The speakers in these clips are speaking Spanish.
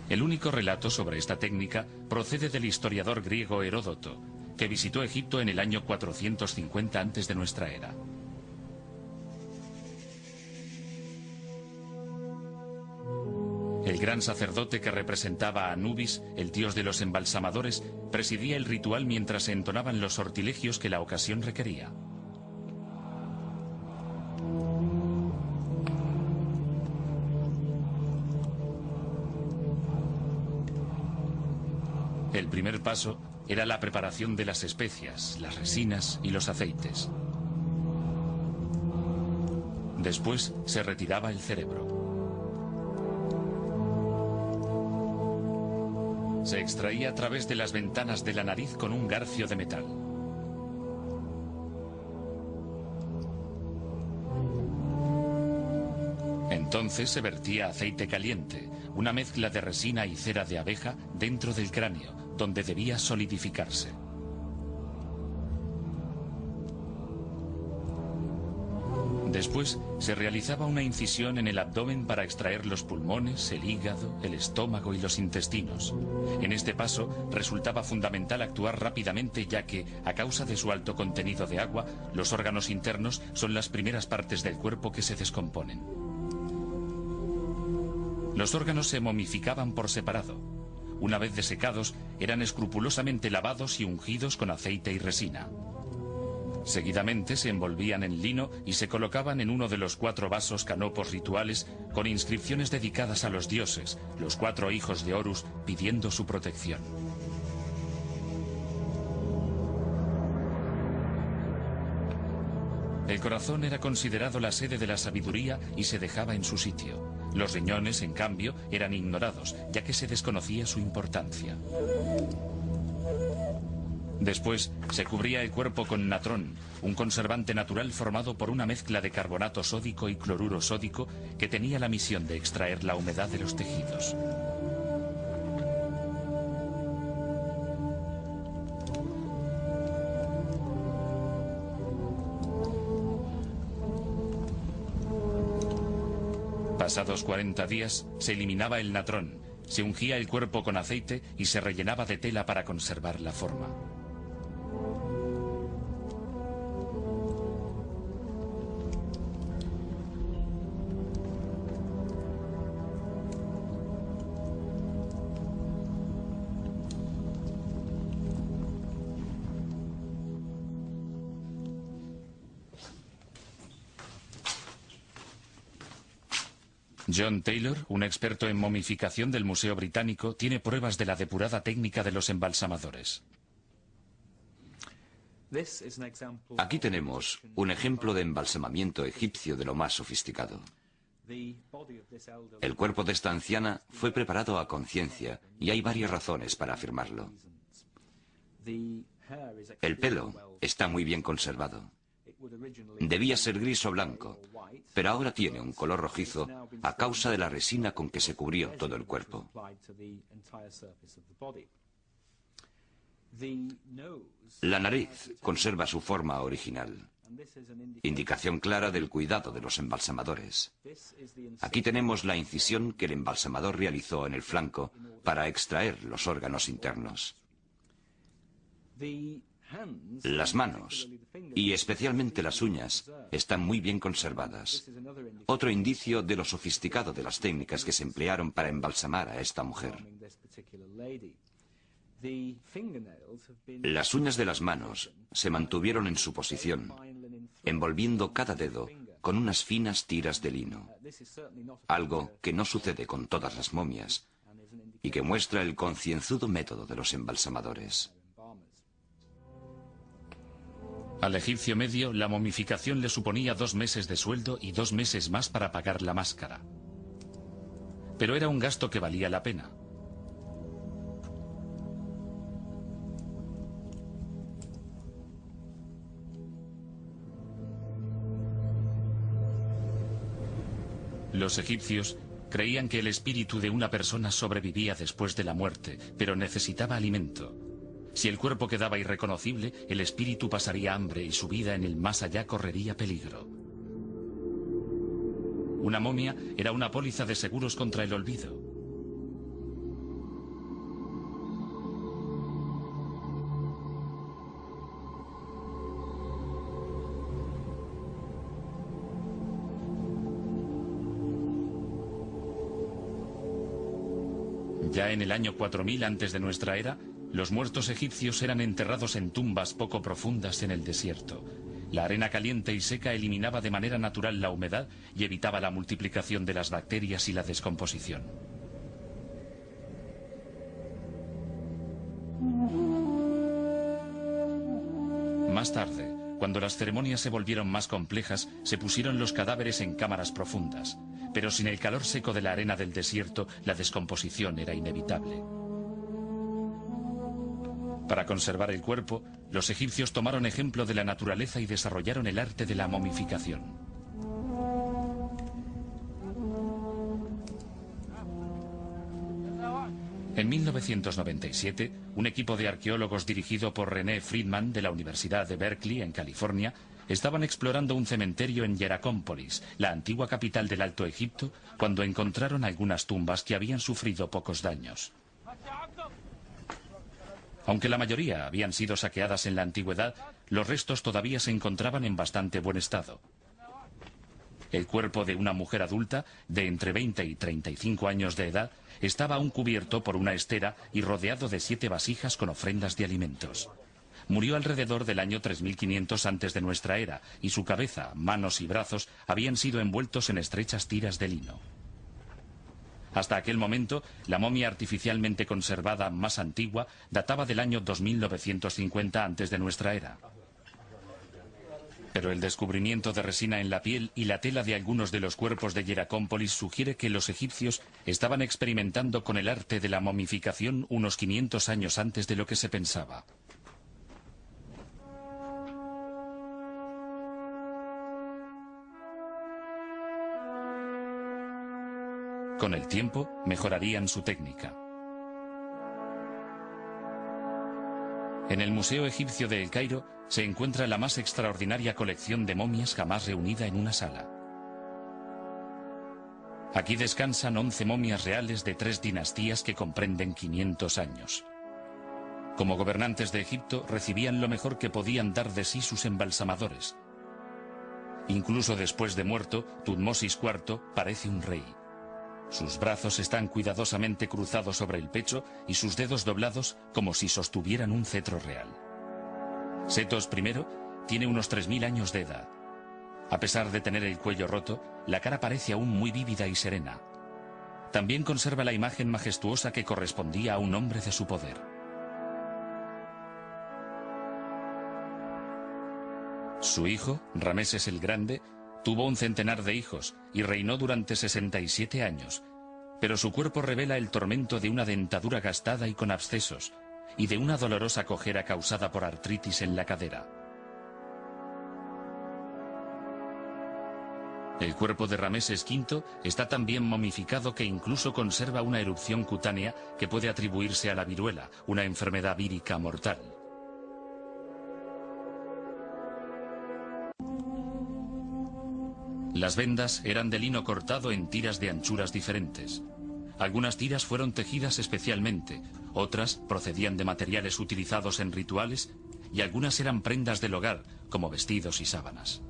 El único relato sobre esta técnica procede del historiador griego Heródoto, que visitó Egipto en el año 450 antes de nuestra era. El gran sacerdote que representaba a Anubis, el dios de los embalsamadores, presidía el ritual mientras se entonaban los sortilegios que la ocasión requería. El primer paso era la preparación de las especias, las resinas y los aceites. Después se retiraba el cerebro. Se extraía a través de las ventanas de la nariz con un garfio de metal. Entonces se vertía aceite caliente, una mezcla de resina y cera de abeja, dentro del cráneo, donde debía solidificarse. Después se realizaba una incisión en el abdomen para extraer los pulmones, el hígado, el estómago y los intestinos. En este paso resultaba fundamental actuar rápidamente, ya que, a causa de su alto contenido de agua, los órganos internos son las primeras partes del cuerpo que se descomponen. Los órganos se momificaban por separado. Una vez desecados, eran escrupulosamente lavados y ungidos con aceite y resina. Seguidamente se envolvían en lino y se colocaban en uno de los 4 vasos canopos rituales con inscripciones dedicadas a los dioses, los 4 hijos de Horus, pidiendo su protección. El corazón era considerado la sede de la sabiduría y se dejaba en su sitio. Los riñones, en cambio, eran ignorados, ya que se desconocía su importancia. Después se cubría el cuerpo con natrón, un conservante natural formado por una mezcla de carbonato sódico y cloruro sódico que tenía la misión de extraer la humedad de los tejidos. Pasados 40 días se eliminaba el natrón, se ungía el cuerpo con aceite y se rellenaba de tela para conservar la forma. John Taylor, un experto en momificación del Museo Británico, tiene pruebas de la depurada técnica de los embalsamadores. Aquí tenemos un ejemplo de embalsamamiento egipcio de lo más sofisticado. El cuerpo de esta anciana fue preparado a conciencia y hay varias razones para afirmarlo. El pelo está muy bien conservado. Debía ser gris o blanco, pero ahora tiene un color rojizo a causa de la resina con que se cubrió todo el cuerpo. La nariz conserva su forma original, indicación clara del cuidado de los embalsamadores. Aquí tenemos la incisión que el embalsamador realizó en el flanco para extraer los órganos internos. Las manos, y especialmente las uñas, están muy bien conservadas. Otro indicio de lo sofisticado de las técnicas que se emplearon para embalsamar a esta mujer. Las uñas de las manos se mantuvieron en su posición, envolviendo cada dedo con unas finas tiras de lino, algo que no sucede con todas las momias y que muestra el concienzudo método de los embalsamadores. Al egipcio medio, la momificación le suponía 2 meses de sueldo y 2 meses más para pagar la máscara. Pero era un gasto que valía la pena. Los egipcios creían que el espíritu de una persona sobrevivía después de la muerte, pero necesitaba alimento. Si el cuerpo quedaba irreconocible, el espíritu pasaría hambre y su vida en el más allá correría peligro. Una momia era una póliza de seguros contra el olvido. Ya en el año 4000 antes de nuestra era, los muertos egipcios eran enterrados en tumbas poco profundas en el desierto. La arena caliente y seca eliminaba de manera natural la humedad y evitaba la multiplicación de las bacterias y la descomposición. Más tarde, cuando las ceremonias se volvieron más complejas, se pusieron los cadáveres en cámaras profundas. Pero sin el calor seco de la arena del desierto, la descomposición era inevitable. Para conservar el cuerpo, los egipcios tomaron ejemplo de la naturaleza y desarrollaron el arte de la momificación. En 1997, un equipo de arqueólogos dirigido por René Friedman de la Universidad de Berkeley, en California, estaban explorando un cementerio en Hieracómpolis, la antigua capital del Alto Egipto, cuando encontraron algunas tumbas que habían sufrido pocos daños. Aunque la mayoría habían sido saqueadas en la antigüedad, los restos todavía se encontraban en bastante buen estado. El cuerpo de una mujer adulta, de entre 20 y 35 años de edad, estaba aún cubierto por una estera y rodeado de 7 vasijas con ofrendas de alimentos. Murió alrededor del año 3500 antes de nuestra era, y su cabeza, manos y brazos habían sido envueltos en estrechas tiras de lino. Hasta aquel momento, la momia artificialmente conservada más antigua databa del año 2950 antes de nuestra era. Pero el descubrimiento de resina en la piel y la tela de algunos de los cuerpos de Hieracómpolis sugiere que los egipcios estaban experimentando con el arte de la momificación unos 500 años antes de lo que se pensaba. Con el tiempo, mejorarían su técnica. En el Museo Egipcio de El Cairo se encuentra la más extraordinaria colección de momias jamás reunida en una sala. Aquí descansan 11 momias reales de 3 dinastías que comprenden 500 años. Como gobernantes de Egipto, recibían lo mejor que podían dar de sí sus embalsamadores. Incluso después de muerto, Tutmosis IV parece un rey. Sus brazos están cuidadosamente cruzados sobre el pecho y sus dedos doblados como si sostuvieran un cetro real. Setos I tiene unos 3000 años de edad. A pesar de tener el cuello roto, la cara parece aún muy vívida y serena. También conserva la imagen majestuosa que correspondía a un hombre de su poder. Su hijo, Rameses el Grande, tuvo un centenar de hijos y reinó durante 67 años, pero su cuerpo revela el tormento de una dentadura gastada y con abscesos, y de una dolorosa cojera causada por artritis en la cadera. El cuerpo de Rameses V está tan bien momificado que incluso conserva una erupción cutánea que puede atribuirse a la viruela, una enfermedad vírica mortal. Las vendas eran de lino cortado en tiras de anchuras diferentes. Algunas tiras fueron tejidas especialmente, otras procedían de materiales utilizados en rituales y algunas eran prendas del hogar, como vestidos y sábanas.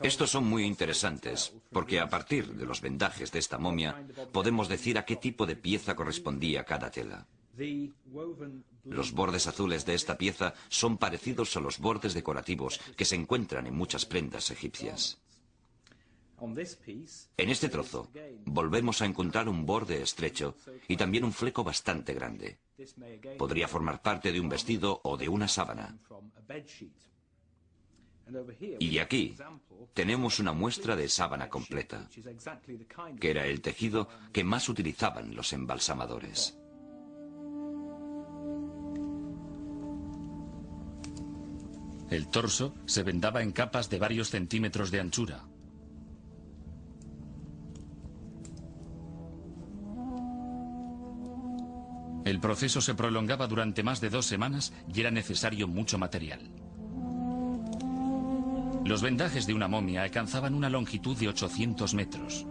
Estos son muy interesantes, porque a partir de los vendajes de esta momia podemos decir a qué tipo de pieza correspondía cada tela. Los bordes azules de esta pieza son parecidos a los bordes decorativos que se encuentran en muchas prendas egipcias. En este trozo volvemos a encontrar un borde estrecho y también un fleco bastante grande. Podría formar parte de un vestido o de una sábana. Y aquí tenemos una muestra de sábana completa, que era el tejido que más utilizaban los embalsamadores. El torso se vendaba en capas de varios centímetros de anchura. El proceso se prolongaba durante más de 2 semanas y era necesario mucho material. Los vendajes de una momia alcanzaban una longitud de 800 metros.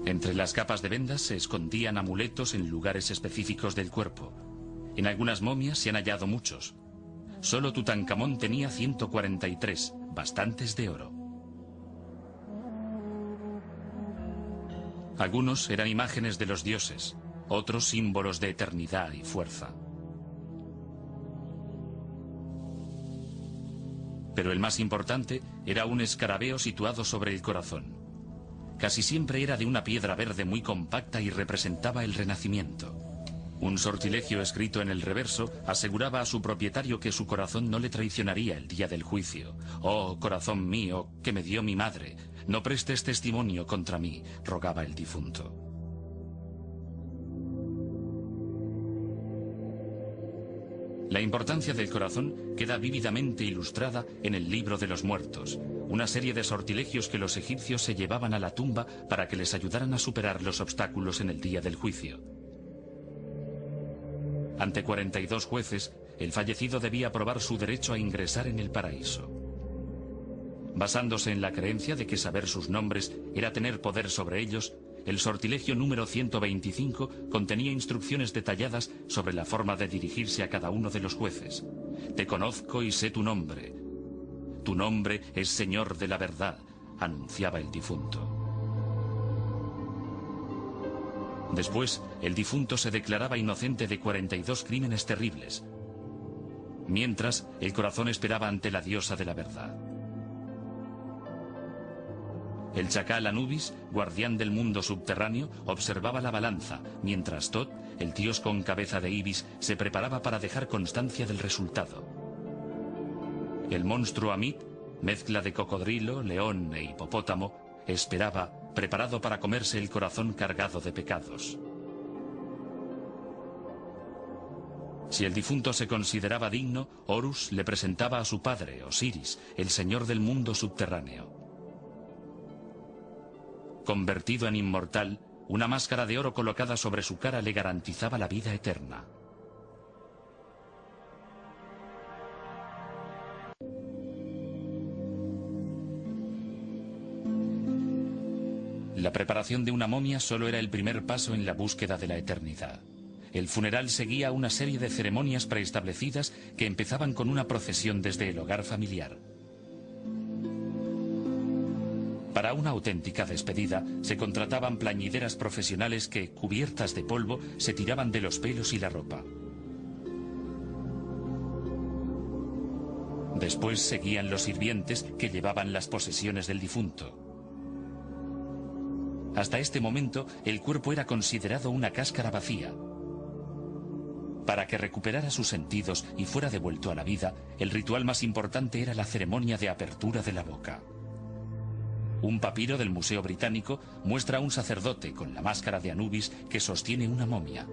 Entre las capas de vendas se escondían amuletos en lugares específicos del cuerpo. En algunas momias se han hallado muchos. solo Tutankamón tenía 143, bastantes de oro. Algunos eran imágenes de los dioses, otros símbolos de eternidad y fuerza. Pero el más importante era un escarabeo situado sobre el corazón. Casi siempre era de una piedra verde muy compacta y representaba el renacimiento. Un sortilegio escrito en el reverso aseguraba a su propietario que su corazón no le traicionaría el día del juicio. «Oh, corazón mío, que me dio mi madre, no prestes testimonio contra mí», rogaba el difunto. La importancia del corazón queda vívidamente ilustrada en el Libro de los Muertos, una serie de sortilegios que los egipcios se llevaban a la tumba para que les ayudaran a superar los obstáculos en el día del juicio. Ante 42 jueces, el fallecido debía probar su derecho a ingresar en el paraíso. Basándose en la creencia de que saber sus nombres era tener poder sobre ellos, el sortilegio número 125 contenía instrucciones detalladas sobre la forma de dirigirse a cada uno de los jueces. «Te conozco y sé tu nombre. Tu nombre es Señor de la verdad», anunciaba el difunto. Después, el difunto se declaraba inocente de 42 crímenes terribles, mientras el corazón esperaba ante la diosa de la verdad. El chacal Anubis, guardián del mundo subterráneo, observaba la balanza, mientras Tot, el dios con cabeza de ibis, se preparaba para dejar constancia del resultado. El monstruo Amit, mezcla de cocodrilo, león e hipopótamo, esperaba, preparado para comerse el corazón cargado de pecados. Si el difunto se consideraba digno, Horus le presentaba a su padre, Osiris, el señor del mundo subterráneo. Convertido en inmortal, una máscara de oro colocada sobre su cara le garantizaba la vida eterna. La preparación de una momia solo era el primer paso en la búsqueda de la eternidad. El funeral seguía una serie de ceremonias preestablecidas que empezaban con una procesión desde el hogar familiar. Para una auténtica despedida, se contrataban plañideras profesionales que, cubiertas de polvo, se tiraban de los pelos y la ropa. Después seguían los sirvientes que llevaban las posesiones del difunto. Hasta este momento, el cuerpo era considerado una cáscara vacía. Para que recuperara sus sentidos y fuera devuelto a la vida, el ritual más importante era la ceremonia de apertura de la boca. Un papiro del Museo Británico muestra a un sacerdote con la máscara de Anubis que sostiene una momia.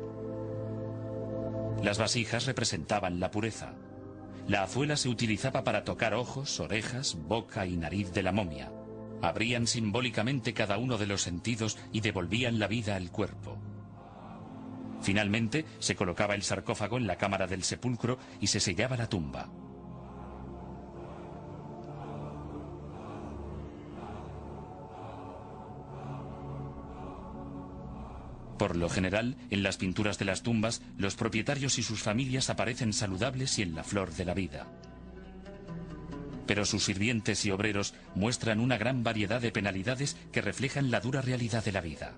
Las vasijas representaban la pureza. La azuela se utilizaba para tocar ojos, orejas, boca y nariz de la momia. Abrían simbólicamente cada uno de los sentidos y devolvían la vida al cuerpo. Finalmente, se colocaba el sarcófago en la cámara del sepulcro y se sellaba la tumba. Por lo general, en las pinturas de las tumbas, los propietarios y sus familias aparecen saludables y en la flor de la vida. Pero sus sirvientes y obreros muestran una gran variedad de penalidades que reflejan la dura realidad de la vida.